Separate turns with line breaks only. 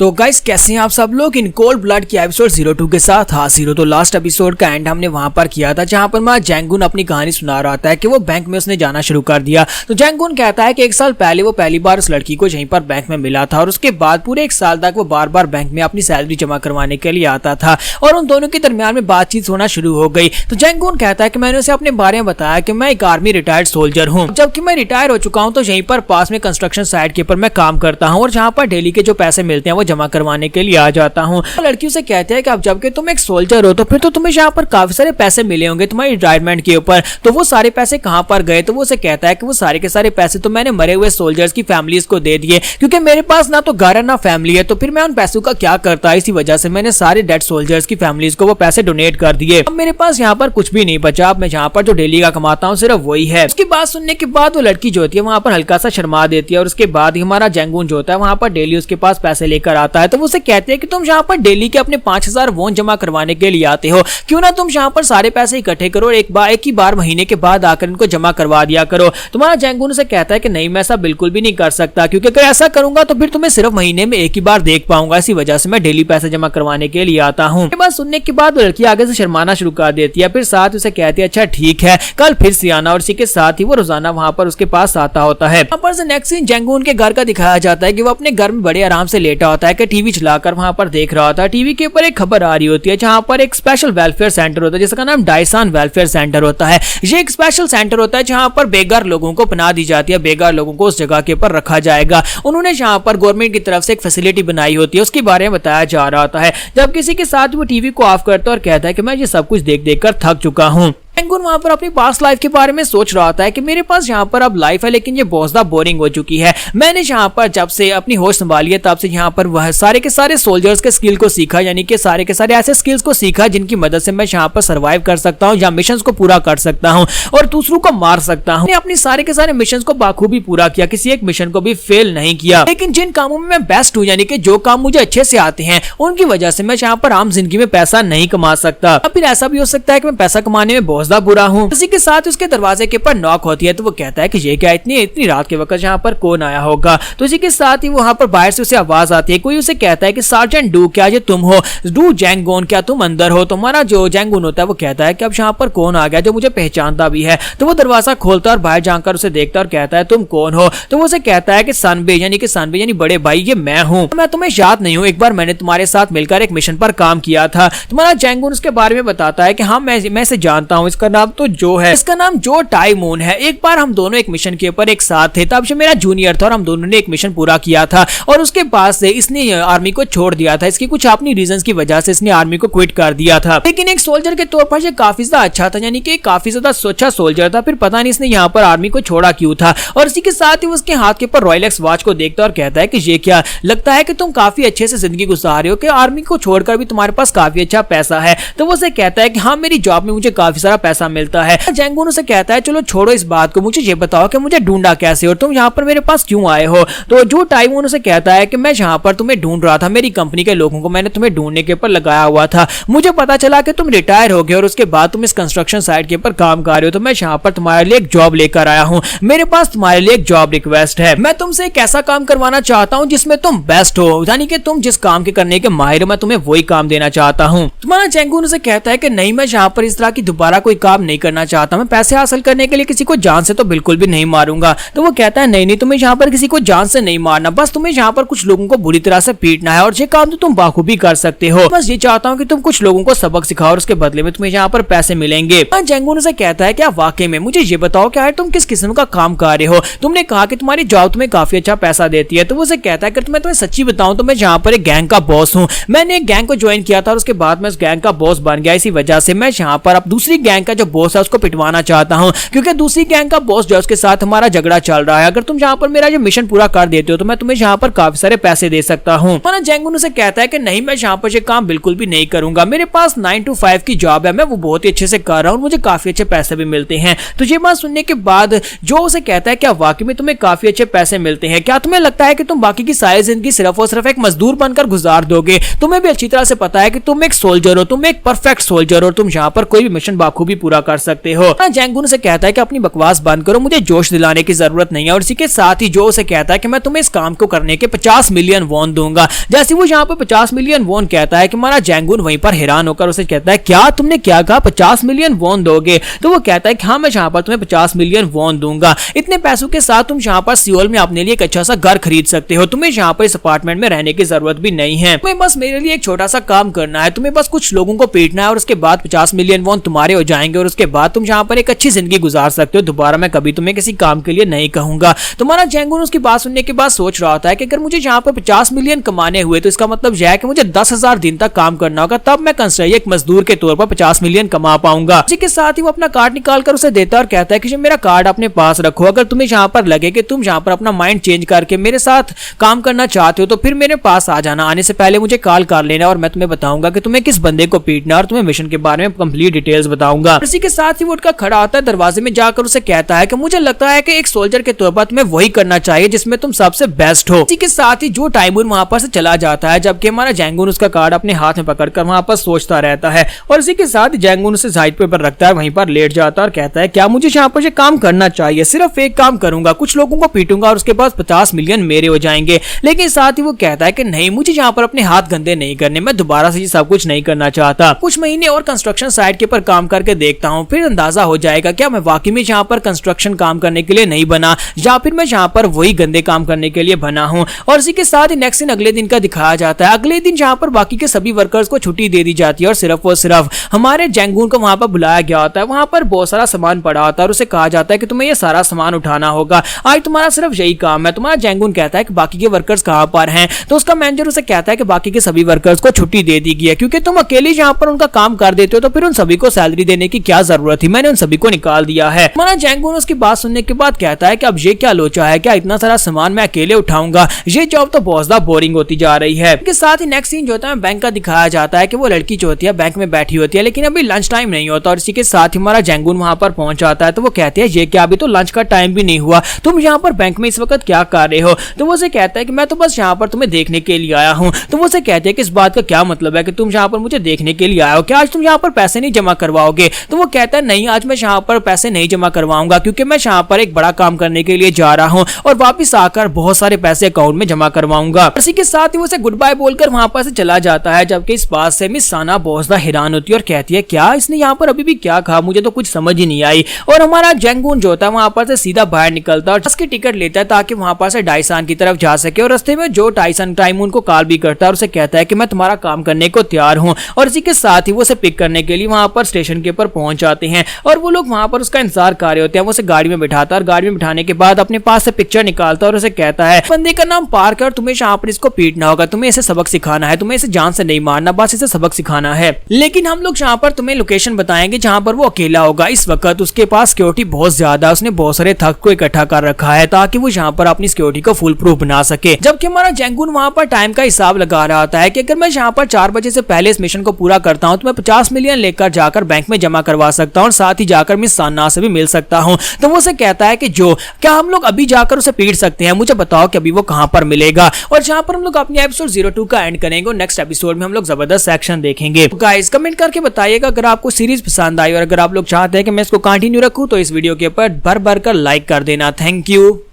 तो गाइस कैसे हैं आप सब लोग इन कोल्ड ब्लड की एपिसोड 02 के साथ। हाँ, 0 तो लास्ट एपिसोड का एंड हमने वहां पर किया था जहां पर जैंगुन अपनी कहानी सुना रहा था कि वो बैंक में उसने जाना शुरू कर दिया। तो जैंगुन कहता है कि 1 साल पहले वो पहली बार उस लड़की को यहीं पर बैंक में मिला था और उसके बाद पूरे 1 साल तक वो बार बार बैंक में अपनी सैलरी जमा करवाने के लिए आता था और उन दोनों के दरमियान में बातचीत होना शुरू हो गई। तो जैंगुन कहता है कि मैंने उसे अपने बारे में बताया कि मैं एक आर्मी रिटायर्ड सोल्जर हूँ, जबकि मैं रिटायर हो चुका हूँ तो यहीं पर पास में कंस्ट्रक्शन साइट के ऊपर मैं काम करता हूँ और जहाँ पर डेली के जो पैसे मिलते हैं वो जमा करवाने के लिए आ जाता हूँ। लड़की उसे कहती है कि अब जबकि तुम एक सोल्जर हो तो फिर तो तुम्हें यहाँ पर काफी सारे पैसे मिले होंगे तुम्हारी रिटायरमेंट के ऊपर, तो वो सारे पैसे कहाँ पर गए? तो वो उसे कहता है कि वो सारे के सारे पैसे तो मैंने मरे हुए सोल्जर्स की फैमिलीज को दे दिए, क्योंकि मेरे पास ना तो घर है ना फैमिली है, तो फिर मैं उन पैसों का क्या करता। इसी वजह से मैंने सारे डेड सोल्जर्स की फैमिलीज को वो पैसे डोनेट कर दिए। अब मेरे पास यहाँ पर कुछ भी नहीं बचा, अब मैं यहाँ पर जो डेली का कमाता हूँ सिर्फ वही है। उसकी बात सुनने के बाद वो लड़की जो होती है वहां पर हल्का सा शर्मा देती है और उसके बाद हमारा जैंगुन जो होता है वहां पर डेली उसके पास पैसे लेकर आता है। तो वो उसे कहते हैं कि तुम यहाँ पर डेली के अपने 5000 वोन जमा करवाने के लिए आते हो, क्यों ना तुम यहाँ पर सारे पैसे इकट्ठे करो और एक ही बार महीने के बाद आकर इनको जमा करवा दिया करो। तुम्हारा जैंगुन उसे कहता है कि नहीं, मैं ऐसा बिल्कुल भी नहीं कर सकता, क्योंकि अगर ऐसा करूंगा तो फिर तुम्हें सिर्फ महीने में एक ही बार देख पाऊंगा, इसी वजह से मैं डेली पैसे जमा करवाने के लिए आता हूँ। बात सुनने के बाद लड़की आगे से शर्माना शुरू कर देती है, फिर साथ उसे कहती है अच्छा ठीक है कल फिर से आना, और इसी के साथ ही वो रोजाना वहां पर उसके पास आता होता है। वहां पर से नेक्स्ट सीन जैंगुन के घर का दिखाया जाता है कि वो अपने घर में बड़े आराम से लेटा होता है कि टीवी चलाकर वहां पर देख रहा होता है। टीवी के ऊपर एक खबर आ रही होती है जहां पर एक स्पेशल वेलफेयर सेंटर होता है जिसका नाम डायसान वेलफेयर सेंटर होता है। ये एक स्पेशल सेंटर होता है जहां पर बेघर लोगों को पनाह दी जाती है, बेघर लोगों को उस जगह के ऊपर रखा जाएगा। उन्होंने जहां पर गवर्नमेंट की तरफ से एक फैसिलिटी बनाई होती है उसके बारे में बताया जा रहा होता है। जब किसी के साथ वो टीवी को ऑफ करता है और कहता है कि मैं ये सब कुछ देख देख कर थक चुका हूँ। जैंगुन वहां पर अपनी पास्ट लाइफ के बारे में सोच रहा होता है कि मेरे पास यहाँ पर अब लाइफ है लेकिन ये बहुत ज्यादा बोरिंग हो चुकी है। मैंने यहाँ पर जब से अपनी होश संभाली है तब से यहाँ पर वह सारे के सारे सोल्जर्स के स्किल को सीखा, यानी कि सारे के सारे ऐसे स्किल्स को सीखा जिनकी मदद से मैं यहाँ पर सर्वाइव कर सकता हूँ या मिशन को पूरा कर सकता हूँ और दूसरों को मार सकता हूँ। अपनी सारे के सारे मिशन को बाखूबी पूरा किया, किसी एक मिशन को भी फेल नहीं किया। लेकिन जिन कामों में मैं बेस्ट हूँ, यानी कि जो काम मुझे अच्छे से आते हैं, उनकी वजह से मैं यहाँ पर आम जिंदगी में पैसा नहीं कमा सकता। अब फिर ऐसा भी हो सकता है कि मैं पैसा कमाने में बहुत ज्यादा बुरा हूँ। इसी के साथ उसके दरवाजे के ऊपर नॉक होती है, तो वो कहता है कि ये क्या इतनी रात के वक्त यहाँ पर कौन आया होगा। तो इसी के साथ ही वहां पर बाहर से उसे आवाज आती है, कोई उसे कहता है कि सार्जेंट डू, क्या ये तुम हो? डू जैंगुन, क्या तुम अंदर हो? तुम्हारा जो जैंगुन होता है वो कहता है कि अब यहाँ पर कौन आ गया जो मुझे पहचानता भी है। तो वो दरवाजा खोलता है और बाहर जाकर उसे देखता है और कहता है तुम कौन हो? तो वो उसे कहता है कि सनबे यानी बड़े भाई ये मैं हूँ। मैं तुम्हें याद नहीं हूँ, एक बार मैंने तुम्हारे साथ मिलकर एक मिशन पर काम किया था। तुम्हारा जैंगुन उसके बारे में बताता है कि हाँ मैं इसे जानता हूँ, इसका नाम तो जो है, इसका नाम जो टाइमून है। एक बार हम दोनों एक मिशन के ऊपर एक साथ थे, तब से मेरा जूनियर था और हम दोनों ने एक मिशन पूरा किया था और उसके बाद से इसने आर्मी को छोड़ दिया था। इसकी कुछ अपनी रीजंस की वजह से इसने आर्मी को क्विट कर दिया था, लेकिन एक सोल्जर के तौर पर ये काफी ज्यादा अच्छा था, यानी कि काफी ज्यादा अच्छा सोल्जर था। फिर पता नहीं इसने यहाँ पर आर्मी को छोड़ा क्यों था। और इसी के साथ ही उसके हाथ के ऊपर रॉयलेक्स वॉच को देखता और कहता है कि ये क्या, लगता है कि तुम काफी अच्छे से जिंदगी गुजार रहे हो कि आर्मी को छोड़कर भी तुम्हारे पास काफी अच्छा पैसा है। तो वो उसे कहता है कि हाँ मेरी जॉब में मुझे काफी सारा पैसा मिलता है। जैंगुन उसे कहता है चलो छोड़ो इस बात को, मुझे ये बताओ कि मुझे ढूंढा कैसे और तुम यहाँ पर मेरे पास क्यों आए हो? तो जो टाइमून उसे कहता है कि मैं यहाँ पर तुम्हें ढूंढ रहा था, मेरी कंपनी के लोगों को मैंने तुम्हें ढूंढने के ऊपर लगाया हुआ था। मुझे पता चला कि तुम रिटायर हो गए और उसके बाद तुम इस कंस्ट्रक्शन साइट के ऊपर काम कर रहे हो, तो मैं यहाँ पर तुम्हारे लिए एक जॉब लेकर आया हूँ। मेरे पास तुम्हारे लिए एक जॉब रिक्वेस्ट है। मैं तुमसे एक ऐसा काम करवाना चाहता हूँ जिसमें तुम बेस्ट हो, यानी कि तुम जिस काम के करने के माहिर हो मैं तुम्हें वही काम देना चाहता हूँ। तुम्हारा जैंगुन उसे कहता है कि नहीं, मैं यहाँ पर इस तरह की दोबारा कोई काम नहीं करना चाहता। मैं पैसे हासिल करने के लिए किसी को जान से तो बिल्कुल भी नहीं मारूंगा। तो वो कहता है नहीं, तुम्हें यहाँ पर किसी को जान से नहीं मारना, बस तुम्हें यहाँ पर कुछ लोगों को बुरी तरह से पीटना है और ये काम तो तुम बाखूबी कर सकते हो। बस ये चाहता हूँ कि तुम कुछ लोगों को सबक सिखाओ और उसके बदले में तुम्हें यहाँ पर पैसे मिलेंगे। जैंगुन उसे कहता है क्या वाकई में? मुझे ये बताओ क्या तुम किस किस्म का काम कर रहे हो? तुमने कहा कि तुम्हारी जॉब तुम्हें काफी अच्छा पैसा देती है। तो वो उसे कहता है कि मैं तुम्हें सच्ची बताऊं तो मैं यहाँ पर एक गैंग का बॉस हूँ। मैंने एक गैंग को ज्वाइन किया था और उसके बाद मैं उस गैंग का बॉस बन गया। इसी वजह से मैं यहाँ पर अब दूसरी गैंग का जो बॉस है उसको पिटवाना चाहता हूँ, क्योंकि दूसरी गैंग का बॉस जो उसके साथ हमारा झगड़ा चल रहा है। अगर तुम यहाँ पर मेरा जो मिशन पूरा कर देते हो तो मैं तुम्हें यहाँ पर काफी सारे पैसे दे सकता हूँ। जैंगुन उसे कहता है कि नहीं, मैं यहाँ पर ये काम बिल्कुल भी नहीं करूंगा। मेरे पास 9 to 5 की जॉब है, मैं वो बहुत ही अच्छे से कर रहा हूँ, मुझे काफी अच्छे पैसे भी मिलते हैं। तो ये बात सुनने के बाद जो उसे कहता है क्या वाकई में तुम्हें काफी अच्छे पैसे मिलते हैं? क्या तुम्हें लगता है कि तुम बाकी की सारी जिंदगी सिर्फ और सिर्फ एक मजदूर बनकर गुजार दोगे? तुम्हें भी अच्छी तरह से पता है कि तुम एक सोल्जर हो, तुम एक परफेक्ट सोल्जर हो, तुम यहाँ पर कोई भी मिशन बाखूबी भी पूरा कर सकते हो। जैंगून से कहता है कि अपनी बकवास बंद करो, मुझे जोश दिलाने की जरूरत नहीं है। और इसी के साथ ही जो उसे कहता है कि मैं तुम्हें इस काम को करने के 50 मिलियन वॉन दूंगा। जैसे वो यहाँ पर 50 मिलियन वॉन कहता है कि हमारा जैंगून वहीं पर हैरान होकर उसे कहता है क्या तुमने क्या कहा, 50 मिलियन वॉन दोगे? तो वो कहता है कि हाँ, मैं यहाँ पर तुम्हें 50 मिलियन वॉन दूंगा। इतने पैसों के साथ तुम यहाँ पर सियोल में अपने लिए एक अच्छा सा घर खरीद सकते हो। तुम्हें यहाँ पर इस अपार्टमेंट में रहने की जरूरत भी नहीं है। तुम्हें बस मेरे लिए एक छोटा सा काम करना है, तुम्हें बस कुछ लोगों को पीटना है और उसके बाद 50 मिलियन वॉन तुम्हारे हो जाएंगे और उसके बाद तुम यहाँ पर एक अच्छी जिंदगी गुजार सकते हो। दोबारा मैं कभी तुम्हें किसी काम के लिए नहीं कहूंगा। तुम्हारा जैंगून उसकी बात सुनने के बाद सोच रहा होता है कि अगर मुझे यहाँ पर 50 मिलियन कमाने हुए तो इसका मतलब यह है कि मुझे 10,000 दिन तक काम करना होगा, तब मैं कंस्ट्रक्शन एक मजदूर के तौर पर 50 मिलियन कमा पाऊंगा। इसी के साथ ही वो अपना कार्ड निकाल कर उसे देता है और कहता है कि मेरा कार्ड अपने पास रखो, अगर तुम्हें यहाँ पर लगे कि तुम यहाँ पर अपना माइंड चेंज करके मेरे साथ काम करना चाहते हो तो फिर मेरे पास आ जाना। आने से पहले मुझे कॉल कर लेना और मैं तुम्हें बताऊंगा कि तुम्हें किस बंदे को पीटना और तुम्हें मिशन के बारे में कंप्लीट डिटेल्स बताऊंगा। इसी के साथ ही वो उठकर खड़ा होता है, दरवाजे में जाकर उसे कहता है कि मुझे लगता है कि एक सोल्जर के तौर पर तुम्हें वही करना चाहिए जिसमें तुम सबसे बेस्ट हो। इसी के साथ ही जो टाइमून वहां पर से चला जाता है, जबकि हमारा जैंगून उसका कार्ड अपने हाथ में पकड़कर वहां पर सोचता रहता है। और इसी के साथ जैंगून उसे साइड पे पर रखता है, वहीं पर लेट जाता है और कहता है क्या मुझे यहाँ पर ये काम करना चाहिए, सिर्फ एक काम करूंगा, कुछ लोगों को पीटूंगा और उसके बाद 50 मिलियन मेरे हो जाएंगे। लेकिन साथ ही वो कहता है कि नहीं, मुझे यहाँ पर अपने हाथ गंदे नहीं करने, मैं दोबारा से ये सब कुछ नहीं करना चाहता। कुछ महीने और कंस्ट्रक्शन साइट के पर काम करके देखता हूँ, फिर अंदाजा हो जाएगा क्या मैं वाकई में यहाँ पर कंस्ट्रक्शन काम करने के लिए नहीं बना या फिर मैं यहाँ पर वही गंदे काम करने के लिए बना हूँ। और इसी के साथ ही नेक्स्ट दिन अगले दिन का दिखाया जाता है। अगले दिन जहाँ पर बाकी के सभी वर्कर्स को छुट्टी दे दी जाती है और सिर्फ और सिर्फ हमारे जैंगून को वहां पर बुलाया गया होता है। वहां पर बहुत सारा सामान पड़ा होता है और उसे कहा जाता है कि तुम्हें ये सारा सामान उठाना होगा, आज तुम्हारा सिर्फ यही काम है। तुम्हारा जैंगून कहता है कि बाकी के वर्कर्स कहां पर हैं? तो उसका मैनेजर उसे कहता है कि बाकी के सभी वर्कर्स को छुट्टी दे दी गई है, क्योंकि तुम अकेले यहाँ पर उनका काम कर देते हो तो फिर उन सभी को सैलरी देने की क्या जरूरत थी, मैंने उन सभी को निकाल दिया है। हमारा जैंगून उसकी बात सुनने के बाद कहता है कि अब ये क्या लोचा है, क्या इतना सारा सामान मैं अकेले उठाऊंगा, ये जॉब तो बहुत ज्यादा बोरिंग होती जा रही है। इसके साथ ही नेक्स्ट सीन जो होता है बैंक का दिखाया जाता है कि वो लड़की जो होती है बैंक में बैठी होती है, लेकिन अभी लंच टाइम नहीं होता। और इसी के साथ ही हमारा जैंगून वहां पर पहुंच जाता है, तो वो कहती है ये क्या, अभी तो लंच का टाइम भी नहीं हुआ, तुम यहाँ पर बैंक में इस वक्त क्या कर रहे हो? तो वो उसे कहता है कि मैं तो बस यहाँ पर तुम्हें देखने के लिए आया हूँ। तो वो उसे कहते हैं कि इस बात का क्या मतलब है कि तुम यहाँ पर मुझे देखने के लिए आए हो, क्या आज तुम यहाँ पर पैसे नहीं जमा करवाओगे? तो वो कहता है नहीं, आज मैं यहाँ पर पैसे नहीं जमा करवाऊंगा, क्योंकि मैं यहाँ पर एक बड़ा काम करने के लिए जा रहा हूँ और वापिस आकर बहुत सारे पैसे अकाउंट में जमा करवाऊंगा। इसी के साथ ही वो उसे गुड बाय बोलकर वहां पर से चला जाता है, जबकि इस बात से मिस साना बहुत ज्यादा हैरान होती है और कहती है क्या इसने यहाँ पर अभी भी क्या कहा, मुझे तो कुछ समझ ही नहीं आई। और हमारा जैंगून जो होता है वहां पर से सीधा बाहर निकलता है और उसकी टिकट लेता है ताकि वहां पर से डाइसान की तरफ जा सके। और रास्ते में जो टाइमून को कॉल भी करता है और उसे कहता है कि मैं तुम्हारा काम करने को तैयार हूँ। और इसी के साथ ही वो उसे पिक करने के लिए वहां पर स्टेशन के ऊपर पहुंच जाते हैं और वो लोग वहां पर उसका इंतजार कर रहे होते हैं। वो उसे गाड़ी में बिठाता है और गाड़ी में बिठाने के बाद अपने पास से पिक्चर निकालता है और उसे कहता है बंदे का नाम पार्क है और तुम्हें यहाँ पर इसको पीटना होगा, तुम्हें इसे सबक सिखाना है, तुम्हें इसे जान से नहीं मारना, बस इसे सबक सिखाना है। लेकिन हम लोग यहाँ पर तुम्हें लोकेशन बताएंगे जहाँ पर वो अकेला होगा। इस वक्त उसके पास सिक्योरिटी बहुत ज्यादा, उसने बहुत सारे थक को इकट्ठा कर रखा है ताकि वो यहाँ पर अपनी सिक्योरिटी को फुल प्रूफ बना सके। जबकि हमारा जैंगून वहां पर टाइम का हिसाब लगा रहा होता है कि अगर मैं यहाँ पर 4 बजे से पहले इस मिशन को पूरा करता हूँ तो मैं 50 मिलियन लेकर जाकर बैंक में जमा करवा सकता हूँ और साथ ही जाकर मिस साना से भी मिल सकता हूँ। तो वो उसे कहता है कि जो क्या हम लोग अभी जाकर उसे पीट सकते हैं, मुझे बताओ कि अभी वो कहां पर मिलेगा। और जहां पर हम लोग अपनी एपिसोड 02 का एंड करेंगे, नेक्स्ट एपिसोड में हम लोग जबरदस्त एक्शन देखेंगे। गाइस कमेंट करके बताइएगा अगर आपको सीरीज पसंद आई और अगर आप लोग चाहते हैं कि मैं इसको कंटिन्यू रखूं तो इस वीडियो के ऊपर भर भर कर लाइक कर देना। Thank you.